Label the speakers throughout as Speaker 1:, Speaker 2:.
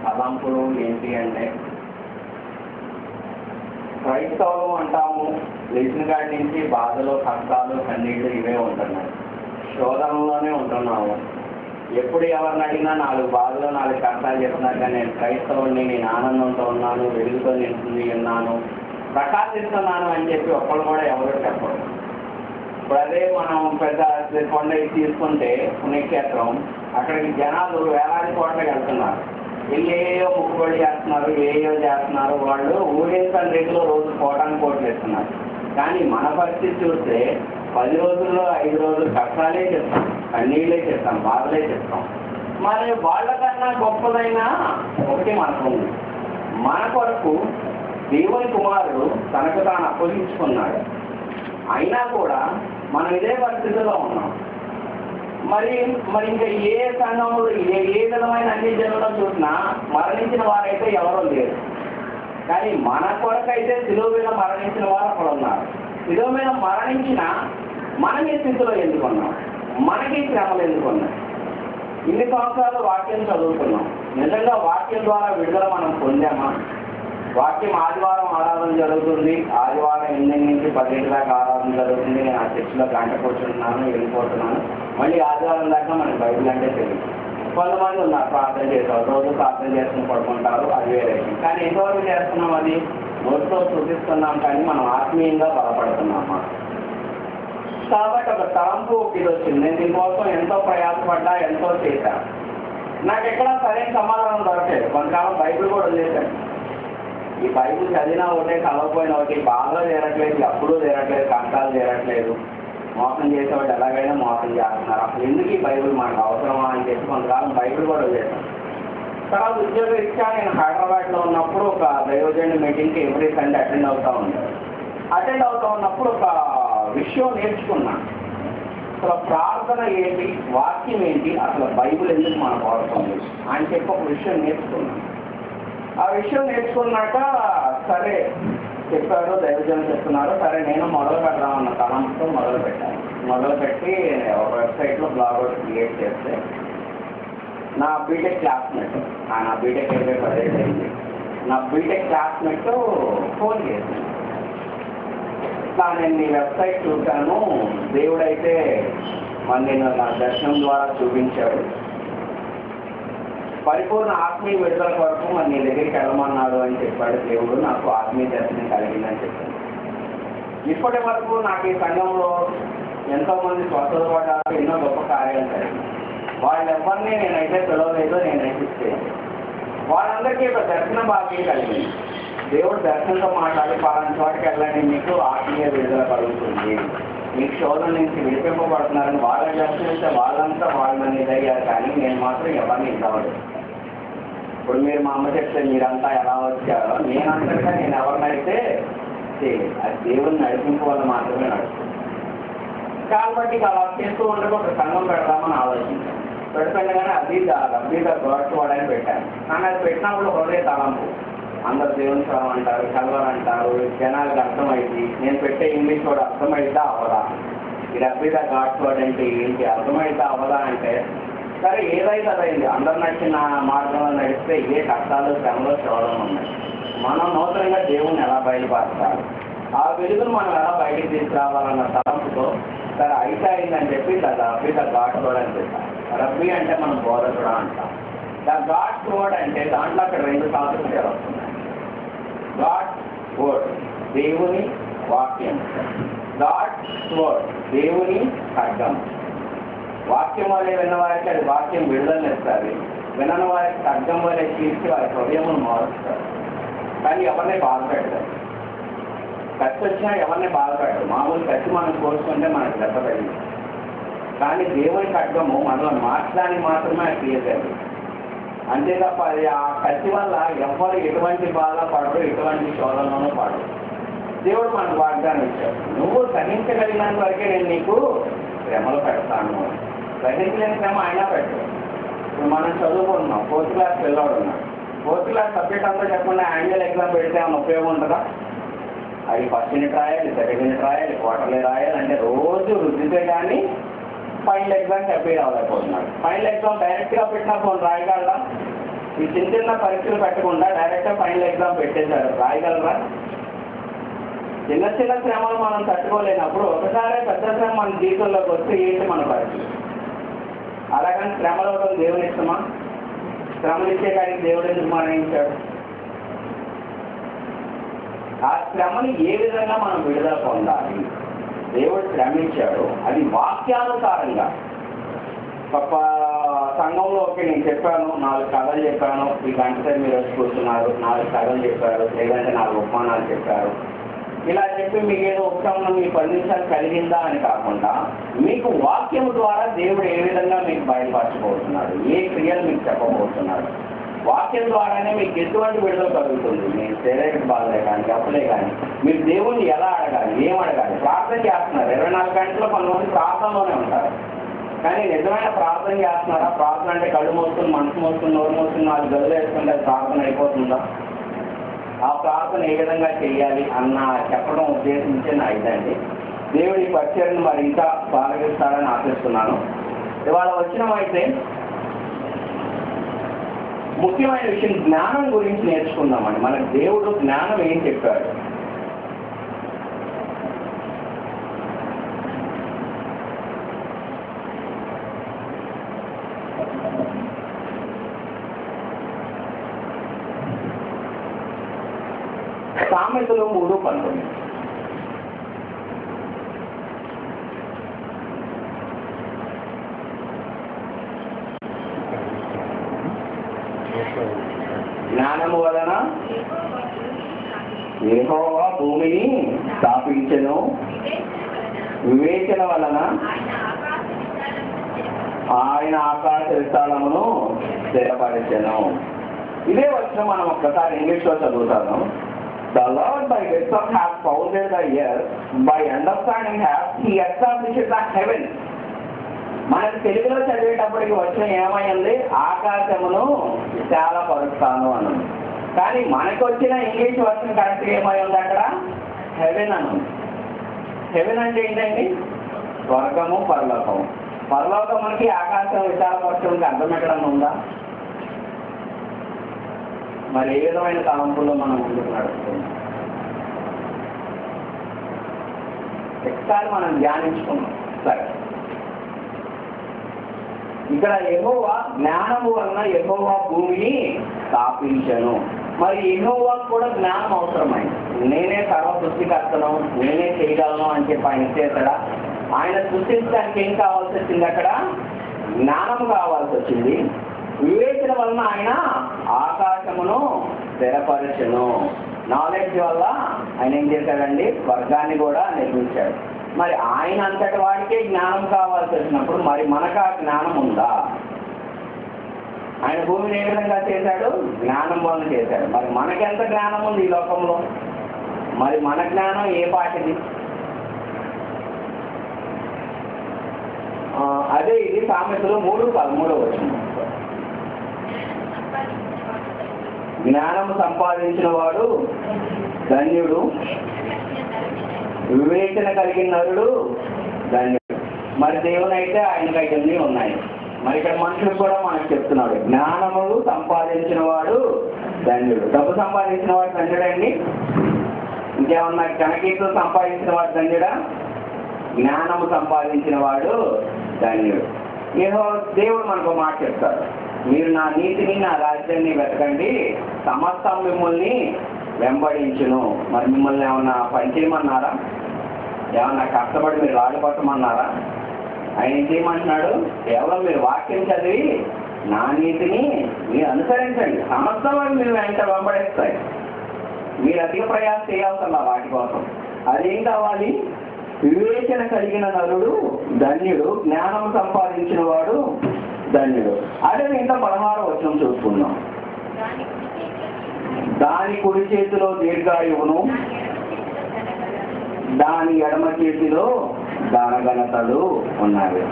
Speaker 1: తలంపులు ఏంటి అంటే, క్రైస్తవం అంటాము, లేచిన కాడి నుంచి బాధలు, కష్టాలు, కన్నీళ్ళు ఇవే ఉంటున్నాయి. శోధనలోనే ఉంటున్నాము. ఎప్పుడు ఎవరిని అడిగినా 4 బాధలు 4 కష్టాలు చెప్తున్నారు. కానీ నేను క్రైస్తవుని, నేను ఆనందంతో ఉన్నాను, వెలుగుతో నింటుంది ఉన్నాను, ప్రకాశిస్తున్నాను అని చెప్పి ఒక్కళ్ళు కూడా ఎవరు చెప్పరు. ఇప్పుడు అదే మనం పెద్ద కొండ తీసుకుంటే పుణ్యక్షేత్రం, అక్కడికి జనాలు వేలాది కోట్లకి వెళ్తున్నారు. ఏయో ముక్కుబడి చేస్తున్నారు, ఏయో చేస్తున్నారు. వాళ్ళు ఊహించని రీతిలో రోజు కోట్లు ఇస్తున్నారు. కానీ మన పరిస్థితి చూస్తే 10 రోజుల్లో 5 రోజులు కష్టాలే చెప్తాం, కన్నీళ్ళే చెప్తాం, బాధలే చెప్తాం. మరి వాళ్ళకన్నా గొప్పదైనా ఒకటి మనకు ఉంది. మన కొరకు దేవుని కుమారుడు తనకు తాను అప్పగించుకున్నాడు. అయినా కూడా మనం ఇదే పరిస్థితుల్లో ఉన్నాం. మరి ఇంకా ఏ సంఘంలో ఏ విధమైన అన్ని జనంలో చూసినా మరణించిన వారైతే ఎవరో లేరు. కానీ మన కొరకైతే శిలువ మీద మరణించిన వారు అక్కడ ఉన్నారు. శిలువ మీద మరణించిన మనం ఈ స్థితిలో ఎందుకున్నాం? మనకి శ్రమలు ఎందుకున్నాయి? ఇన్ని సంవత్సరాలు వాక్యం చదువుతున్నాం. నిజంగా వాక్యం ద్వారా విడుదల మనం పొందామా? వాక్యం ఆదివారం ఆరాధన జరుగుతుంది. ఆదివారం 8 నుంచి 10 దాకా ఆరాధన జరుగుతుంది. నేను ఆ చర్చిలో గంట కూర్చుంటున్నాను, వెళ్ళిపోతున్నాను. మళ్ళీ ఆదివారం దాకా మనకి బైబిల్ అంటే తెలియదు. కొంతమంది ఉన్నారు ప్రార్థన చేస్తారు, రోజు ప్రార్థన చేసుకుని పడుకుంటారు, అది వేరే. కానీ ఎంతవరకు చేస్తున్నాం? అది నోటితో చూపిస్తున్నాం, కానీ మనం ఆత్మీయంగా బలపడుతున్నామా? కాబట్టి ఒక తలంపు ఇది వచ్చింది. నేను దీనికోసం ఎంతో ప్రయాసపడ్డా, ఎంతో చేశాను. నాకు ఎక్కడా సరైన సమాధానం దొరకలేదు. కొంతకాలం బైబిల్ కూడా వదిలేశాను. ఈ బైబిల్ చదివినా ఒకటే, చదవకపోయినా ఒకటి, బాధలో తీరట్లేదు, ఎప్పుడూ తీరట్లేదు, కష్టాలు తీరట్లేదు, మోసం చేసేవాడు ఎలాగైనా మోసం చేస్తున్నారు. అసలు ఎందుకు ఈ బైబిల్ మనకు అవసరమా అని చెప్పి కొంతకాలం బైబిల్ కూడా వదిలేశాను. తర్వాత ఉద్యోగ రీత్యా నేను హైదరాబాద్లో ఉన్నప్పుడు ఒక దైవజనుడి మీటింగ్కి ఎవ్రీ సండే అటెండ్ అవుతూ ఉన్నప్పుడు ఒక విషయం నేర్చుకున్నాను. అసలు ప్రార్థన ఏంటి, వాక్యం ఏంటి, అసలు బైబిల్ ఎందుకు మనకు అవసరం అని చెప్పి ఒక విషయం నేర్చుకున్నాను. ఆ విషయం నేర్చుకున్నాక సరే చెప్పారు, దైవజనులు చెప్తున్నారు, సరే నేను మొదలు పెడదామన్న తలంతో మొదలుపెట్టి ఒక వెబ్సైట్లో బ్లాగ్ ఒకటి క్రియేట్ చేస్తే నా బీటెక్ క్లాస్మేట్, నా బీటెక్ 10 అయింది, నా బీటెక్ క్లాస్మేట్ ఫోన్ చేసింది. నేను మీ వెబ్సైట్ చూశాను, దేవుడైతే మరి నేను నా దర్శనం ద్వారా చూపించాడు, పరిపూర్ణ ఆత్మీయ విడుదల కొరకు మరి నీ దగ్గరికి వెళ్ళమన్నాడు అని చెప్పాడు దేవుడు. నాకు ఆత్మీయ దర్శనం కలిగిందని చెప్పాను. ఇప్పటి వరకు నాకు ఈ సంఘంలో ఎంతోమంది స్వస్థత పడ్డారు, ఎన్నో గొప్ప కార్యాలు జరిగింది. వాళ్ళెవరిని నేనైతే పిలవలేదు, నేనైతే చేయలేదు. వాళ్ళందరికీ ఒక దర్శన భాగ్యం కలిగింది. దేవుడు దర్శనంతో మాట్లాడి పలానా చోటుకి వెళ్ళండి, మీకు ఆత్మీయ విడుదల కలుగుతుంది, మీకు శోధన నుంచి విడిపింపబడుతున్నారని వాళ్ళని దర్శనిస్తే వాళ్ళంతా వాళ్ళని ఇదయ్యారు. కానీ నేను మాత్రం ఎవరిని ఇవ్వలేదు. ఇప్పుడు మీరు మా అమ్మ చెప్తే మీరంతా ఎలా వచ్చారో, నేనంతగా నేను ఎవరినైతే చేయలేదు. అది దేవుని నడిపింపు వల్ల మాత్రమే నడుస్తుంది. కాబట్టి అలా చేస్తూ ఉండగా ఒక సంఘం పెడదామని ఆలోచించాను. పెడుతుండగానే అబ్బీద గోడ్చుకోవడానికి పెట్టాను. కానీ అది పెట్టినప్పుడు హృదయ తలంపు, అందరు దేవుని స్వరం అంటారు, చదవాలంటారు, జనాలకు అర్థమైంది. నేను పెట్టే ఇంగ్లీష్ కూడా అర్థమైద్దా అవ్వదా, ఇది అబ్బీద గోడ్చుకోవడం అంటే ఏంటి, అర్థమైద్దా అవ్వదా అంటే సరే ఏదైతే అదైంది. అందరు నడిచిన మార్గంలో నడిస్తే ఏ కష్టాలు, శ్రమలు, శోధనలు ఉన్నాయి. మనం నూతనంగా దేవుణ్ణి ఎలా బయలుపరచాలి, ఆ వెలుగును మనం ఎలా బయటికి తీసుకురావాలన్న తలంపుతో సరే అయితే అయిందని చెప్పి రబ్బీ ద గాడ్ వర్డ్ అని చెప్పారు. రబ్బీ అంటే మనం బోధకుడు అంటాం. ద గాడ్ వర్డ్ అంటే దాంట్లో అక్కడ 2 సాదృశ్యాలు వస్తున్నాయి. గాడ్ వర్డ్ దేవుని వాక్యం, గాడ్ వర్డ్ దేవుని ఖడ్గం. వాక్యం వల్లే విన్నవారికి అది వాక్యం విడుదలనిస్తుంది, వినని వారికి ఖడ్గం వల్లే తీర్చి వారి హృదయమును మారుస్తారు. కానీ ఎవరిని బాధపెడతారు, కత్తి వచ్చినా ఎవరిని బాధపెట్టరు. మామూలు కత్తి మనం కోరుకుంటే మనకు దెబ్బ తగ్గింది. కానీ దేవుని ఖడ్గము మనల్ని మార్చడానికి మాత్రమే అది తీయగలదు. అంతే తప్ప అది ఆ కత్తి వల్ల ఎవరు ఎటువంటి బాధ పడరు, ఎటువంటి శోధనలోనూ పడరు. దేవుడు మనకు వాగ్దానం ఇచ్చాడు, నువ్వు సహించగలిగినంత వరకే నేను నీకు శ్రమలు పెడతాను. సహించలేని శ్రమ అయినా పెట్టు. ఇప్పుడు మనం చదువుకుంటున్నాం, 4th క్లాస్ పిల్లవాడు ఉన్నాడు. 4th క్లాస్ సబ్జెక్ట్ అంతా చెప్పకుండా యాన్యువల్ ఎగ్జామ్ పెడితే ఏమైనా ఉపయోగం ఉంటుందా? అది ఫస్ట్ యూనిట్ రాయాలి, సెకండ్ యూనిట్ రాయాలి, క్వార్టర్లీ రాయాలి, అంటే రోజు రుద్దితే కానీ ఫైనల్ ఎగ్జామ్ చెప్పి రాలేకపోతున్నాడు. ఫైనల్ ఎగ్జామ్ డైరెక్ట్గా పెట్టినా ఫోన్ రాయగలరా? ఈ చిన్న చిన్న పరీక్షలు పెట్టకుండా డైరెక్ట్గా ఫైనల్ ఎగ్జామ్ పెట్టేశారు, రాయగలరా? చిన్న చిన్న శ్రమలు మనం తట్టుకోలేనప్పుడు ఒకసారి పెద్ద శ్రమ మన జీవితంలోకి వస్తే ఏంటి మన పరిస్థితి? అలాగని శ్రమలు అవడం దేవుని ఇష్టమా? శ్రమలు ఇచ్చే కానీ దేవుడు ఎందుకు మరణించాడు? ఆ శ్రమని ఏ విధంగా మనం విడుదల పొందాలి? దేవుడు శ్రమించాడు, అది వాక్యానుసారంగా. గొప్ప సంఘంలో ఓకే నేను చెప్పాను, 4 కథలు చెప్పాను, ఈ గంటతో మీరు వచ్చి కూర్చున్నారు, 4 కథలు చెప్పారు, లేదంటే 4 ఉపమానాలు చెప్పారు, ఇలా చెప్పి మీకు ఏదో ఉపశమనం మీ 10 నిమిషాలు కలిగిందా అని కాకుండా మీకు వాక్యం ద్వారా దేవుడు ఏ విధంగా మీకు బయలుపరచబోతున్నాడు, ఏ క్రియలు మీకు చెప్పబోతున్నాడు, వాక్యం ద్వారానే మీకు ఎటువంటి విడుదల కలుగుతుంది. మీరు శరీరం బాధలే కానీ అప్పులే కానీ మీరు దేవుణ్ణి ఎలా అడగాలి, ఏం అడగాలి? ప్రార్థన చేస్తున్నారు, 24 గంటలు కొంతమంది ప్రార్థనలోనే ఉంటారు, కానీ నిజమైన ప్రార్థన చేస్తున్నారా? ప్రార్థన అంటే కళ్ళు మోస్తుంది, మనసు మోస్తుంది, నోరు మోస్తుంది, 4 గదులు వేసుకుంటే ప్రార్థన అయిపోతుందా? ఆ ప్రార్థన ఏ విధంగా చేయాలి అన్న చెప్పడం ఉద్దేశించిన ఇదండి. దేవుడి ఈ పరిచయను మరి ఇంకా సాగిస్తారని ఆశిస్తున్నాను. ఇవాళ వచ్చినమైతే ముఖ్యమైన విషయం జ్ఞానం గురించి నేర్చుకుందామండి. మనకు దేవుడు జ్ఞానం ఏం చెప్పాడు? సామెతలు 3:19. జ్ఞానము వలన యెహోవా భూమిని స్థాపించెను, వివేచన వలన ఆయన ఆకాశ విశాలమును స్థిరపరిచెను. ఇదే వచ్చిన మనం ఒక్కసారి ఇంగ్లీష్లో చదువుతాను. The Lord by wisdom has founded the earth, by understanding He establishes the heaven. మనకు తెలుగులో చదివేటప్పటికి వచ్చిన ఏమైంది? ఆకాశమును విశాలపరుస్తాను అన్నది. కానీ మనకు వచ్చిన ఇంగ్లీష్ వచ్చిన కరెక్ట్గా ఏమై ఉంది అక్కడ? హెవెన్ అన్నది. హెవెన్ అంటే ఏంటండి? స్వర్గము, పరలోకము. పరలోకమునికి ఆకాశం విశాలపరచడానికి అర్థం ఎక్కడన్నా ఉందా? మరి ఏ విధమైన తలంపుల్లో మనం ముందుకు నడుస్తున్నాం? ఒకసారి మనం ధ్యానించుకున్నాం. సరే, ఇక్కడ యెహోవా జ్ఞానము వలన యెహోవా భూమిని స్థాపించను. మరి యెహోవాకు కూడా జ్ఞానం అవసరమైంది. నేనే సర్వ సృష్టికర్తను, నేనే చేయగలను అని చెప్పి ఆయన చేశాడా? ఆయన సృష్టించడానికి ఏం కావాల్సి వచ్చింది? అక్కడ జ్ఞానం కావాల్సి వచ్చింది. వివేచన వలన ఆయన ఆకాశమును స్థిరపరచును. నాలెడ్జ్ వల్ల ఆయన ఏం చేశాడండి? స్వర్గాన్ని కూడా నిర్మించాడు. మరి ఆయన అంతటి వాడికే జ్ఞానం కావాల్సి వచ్చినప్పుడు మరి మనకు ఆ జ్ఞానం ఉందా? ఆయన భూమిని ఏ విధంగా చేశాడు? జ్ఞానం వలన చేశాడు. మరి మనకెంత జ్ఞానం ఉంది ఈ లోకంలో? మరి మన జ్ఞానం ఏ పాటిది? అదే ఇది సామెతలు 3:13 వచ్చింది. జ్ఞానము సంపాదించిన వాడు ధన్యుడు, వివేచన కలిగిన నరుడు ధన్యుడు. మరి దేవుని అయితే ఆయనకి అన్నీ ఉన్నాయి. మరి ఇక్కడ మనుషులకు కూడా మనకు చెప్తున్నాడు, జ్ఞానము సంపాదించిన వాడు ధన్యుడు. డబ్బు సంపాదించిన వాడు ధన్యుడండి? ఇంకేమన్నా కనకీర్తులు సంపాదించిన వాడు ధన్యుడా? జ్ఞానము సంపాదించిన వాడు ధన్యుడు. ఏదో దేవుడు మనకు మాట చెప్తాడు, మీరు నా నీతిని నా రాజ్యాన్ని వెతకండి, సమస్తం మిమ్మల్ని వెంబడించును. మరి మిమ్మల్ని ఏమన్నా పనిచేయమన్నారా? ఏమన్నా కష్టపడి మీరు రాడిపట్టమన్నారా? ఆయన ఏం చేయమంటున్నాడు? కేవలం మీరు వాక్యం చదివి నా నీతిని మీరు అనుసరించండి, సమస్తం మీరు వెంట వెంబడిస్తాయి. మీరు అధిక ప్రయాసం చేయాల్సిన వాటి కోసం. అదేం కావాలి? వివేచన కలిగిన నరుడు ధన్యుడు, జ్ఞానం సంపాదించిన వాడు ధన్యుడు. అదే ఇంకా 16వ వచనం చూసుకుందాం. దాని కుడి చేతిలో దీర్ఘాయువును, దాని ఎడమ చేతిలో ఘనఘనతలు ఉన్నవి.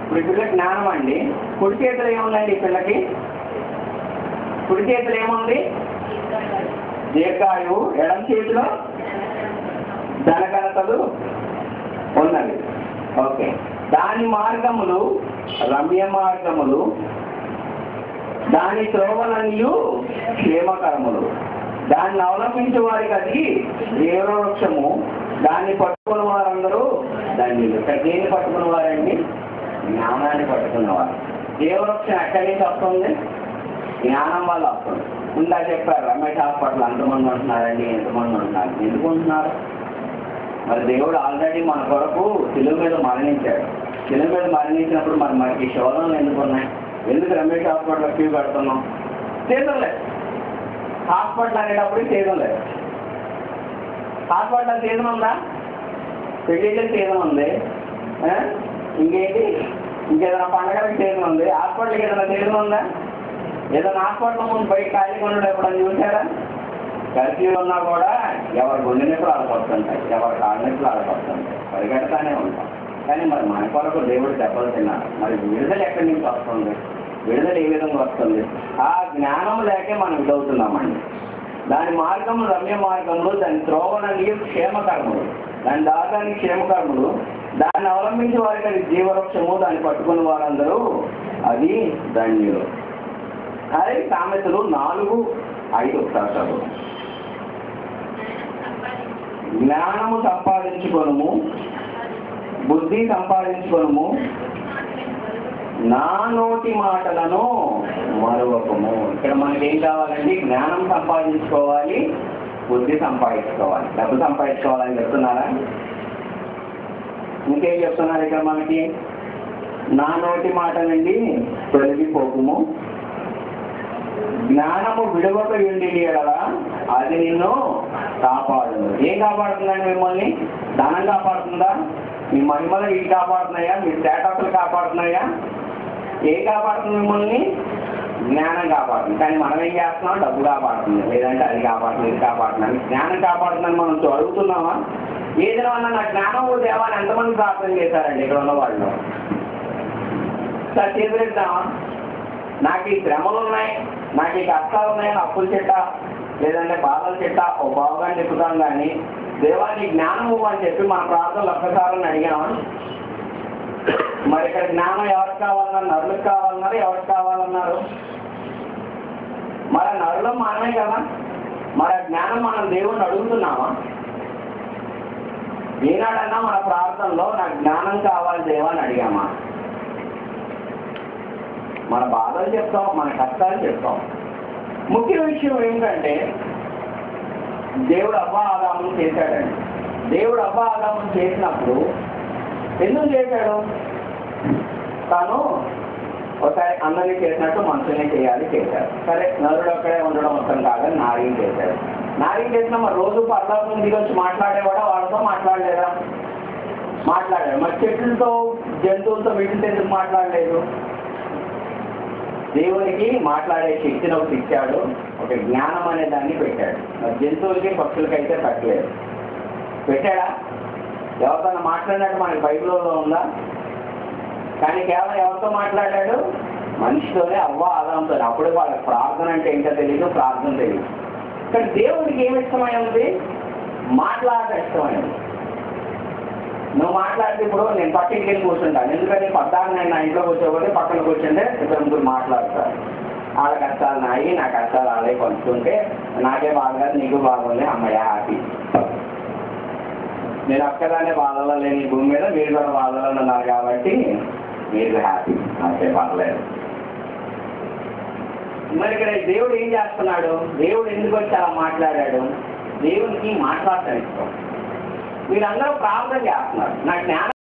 Speaker 1: ఇప్పుడు ఈ పిల్ల జ్ఞానం అండి. కుడి చేతులు ఏముందండి ఈ పిల్లకి? కుడి చేతులు ఏముంది? దీర్ఘాయువు. ఎడమ చేతిలో ఘనఘనతలు ఉన్నవి. ఓకే. దాని మార్గములు రమ్య మార్గములు, దాని త్రోవలనియు క్షేమకరములు. దాన్ని అవలంబించే వారికి అది జీవవృక్షము. దాన్ని పట్టుకున్న వారందరూ ధన్యులు. ఇక్కడ దేన్ని పట్టుకున్న వారండి? జ్ఞానాన్ని పట్టుకున్నవారు. జీవవృక్షం ఎక్కడి నుంచి వస్తుంది? జ్ఞానం వల్ల వస్తుంది. ఇంకా చెప్పారు రమేష్ హాస్పిటల్ ఎంతమంది ఉంటున్నారండి, ఎంతమంది ఉంటున్నారు, ఎందుకు ఉంటున్నారు? మరి దేవుడు ఆల్రెడీ మన కొరకు శిలువ మీద మరణించాడు. శిలువ మీద మరణించినప్పుడు మరి మనకి శోధనలు ఎందుకు ఉన్నాయి? ఎందుకు రమేష్ హాస్పిటల్ క్యూ కడుతున్నాం? సీజన్ లేదు. హాస్పిటల్ అనేటప్పుడు సీజన్ లేదు. హాస్పిటల్ సీజన్ ఉందా? పెళ్లిళ్ళకి సీజన్ ఉంది. ఇంకేంటి? ఇంకేదైనా పండగలకి సీజన్ ఉంది. హాస్పిటల్కి ఏదైనా సీజన్ ఉందా? ఏదైనా హాస్పిటల్ ముందు బయట ఖాళీగా ఉండడం ఎప్పుడన్నా చూసారా? కర్ఫ్యూ ఉన్నా కూడా ఎవరి గుండె నొప్పులు ఆడపడుతుంటాయి, ఎవరి కాళ్ళ నొప్పులు ఆడపడుతుంటాయి, పరిగెడతానే ఉంటాం. కానీ మరి మన కొరకు దేవుడు దెబ్బలు తిన్నారు. మరి విడుదల ఎక్కడి నుంచి వస్తుంది? విడుదల ఏ విధంగా వస్తుంది? ఆ జ్ఞానం లేకే మనం ఇదవుతున్నామండి. దాని మార్గము రమ్య మార్గములు, దాని త్రోవనని క్షేమకర్ములు, దాని దాదాన్ని క్షేమకర్ములు, దాన్ని అవలంబించే వారికి అది జీవవృక్షము, దాన్ని పట్టుకున్న వారందరూ అది ధన్యులు. అదే సామెతలు 4:5 చదువు. జ్ఞానము సంపాదించుకొనుము, బుద్ధి సంపాదించుకొనుము, నా నోటి మాటలను మరువకము. ఇక్కడ మనకి ఏం కావాలండి? జ్ఞానం సంపాదించుకోవాలి, బుద్ధి సంపాదించుకోవాలి, డబ్బు సంపాదించుకోవాలని చెప్తున్నారా? ఇంకేం చెప్తున్నారు ఇక్కడ మనకి? నా నోటి మాట నుండి తొలగిపోకుము, జ్ఞానము విడవక ఉండి ఎడల అది నిన్ను కాపాడు. ఏం కాపాడుతుందండి మిమ్మల్ని? ధనం కాపాడుతుందా? మీ మహిమలు ఇవి కాపాడుతున్నాయా? మీ స్టేటస్లు కాపాడుతున్నాయా? ఏం కాపాడుతుంది మిమ్మల్ని? జ్ఞానం కాపాడుతుంది. కానీ మనం ఏం చేస్తున్నాం? డబ్బు కాపాడుతుంది, లేదంటే అది కాపాడుతుంది, ఇది కాపాడుతుంది. జ్ఞానం కాపాడుతుందని మనం అడుగుతున్నామా? ఏదైనా నా జ్ఞానం దేవాలని ఎంతమంది ప్రార్థన చేశారండి ఇక్కడ ఉన్న వాళ్ళు? సార్ చేతులెత్తామా? నాకు ఈ శ్రమలు ఉన్నాయి, నాకు ఈ కష్టాలు ఉన్నాయని అప్పుల చెట్ట లేదంటే బాధల చెట్ట ఓ బావుగా చెప్పుతాం. కానీ దేవాన్ని జ్ఞానం అని చెప్పి మన ప్రార్థనలు ఒక్కసారని అడిగామా? మరి ఇక్కడ జ్ఞానం ఎవరికి కావాలన్నారు? నరులకు కావాలన్నారు, ఎవరికి కావాలన్నారు? మరి నరులం మనమే కదా. మరి ఆ జ్ఞానం మనం దేవుణ్ణి అడుగుతున్నామా? ఈనాడన్నా మన ప్రార్థనలో నాకు జ్ఞానం కావాలి దేవా అని అడిగామా? మన బాధలు చెప్తాం, మన కష్టాలు చెప్తాం. ముఖ్య విషయం ఏంటంటే దేవుడు అవ్వ ఆదామును చేశాడండి. దేవుడు అవ్వ ఆదామును చేసినప్పుడు ఎందుకు చేశాడు? తాను ఒకసారి అందరినీ చేసినట్టు మనుషులనే చేశాడు. సరే, నరుడు అక్కడే ఉండడం మొత్తం కాదని నారీని చేశాడు. నారీని చేసిన మరి రోజు పర్లోకం దిగి వచ్చి మాట్లాడేవాడా? వాళ్ళతో మాట్లాడలేదా? మాట్లాడాడు. మరి చెట్లతో జంతువులతో వీటితో ఎందుకు మాట్లాడలేదు? దేవునికి మాట్లాడే శక్తిని ఒకటి ఇచ్చాడు, ఒక జ్ఞానం అనే దాన్ని పెట్టాడు. మరి జంతువులకి పక్షులకి అయితే పెట్టలేదు. పెట్టాడా? ఎవరితో మాట్లాడినట్టు మనకి బైబిల్లో ఉందా? కానీ కేవలం ఎవరితో మాట్లాడాడు? మనిషితోనే, అవ్వ ఆదాంతో. అప్పుడు వాళ్ళకి ప్రార్థన అంటే ఏంటో తెలియదు, ప్రార్థన తెలియదు. కానీ దేవుడికి ఏమి ఇష్టమై ఉంది? మాట్లాడటం ఇష్టమై ఉంది. నువ్వు మాట్లాడితే ఇప్పుడు నేను పక్కకి వెళ్ళి కూర్చుంటాను. ఎందుకంటే పద్దాక నేను నా ఇంట్లో కూర్చోబోతే పక్కన కూర్చుంటే ఇద్దరు ముగ్గురు మాట్లాడతారు. వాళ్ళ కష్టాలు నాయి, నా కష్టాలు వాళ్ళే పంచుకుంటే నాకే బాగా, నీకు బాగుంది, అమ్మయ్య హ్యాపీ. నేను ఒక్కదానే బాధలో లేని భూమి మీద, మీరు కూడా బాధలో ఉన్నారు కాబట్టి మీరు హ్యాపీ, నాకే పర్లేదు. మరి ఇక్కడ దేవుడు ఏం చేస్తున్నాడు? దేవుడు ఎందుకు వచ్చి అలా మాట్లాడాడు? దేవునికి మాట్లాడటం ఇష్టం. వీళ్ళందరూ ప్రార్థన చేస్తున్నారు. నాకు జ్ఞానం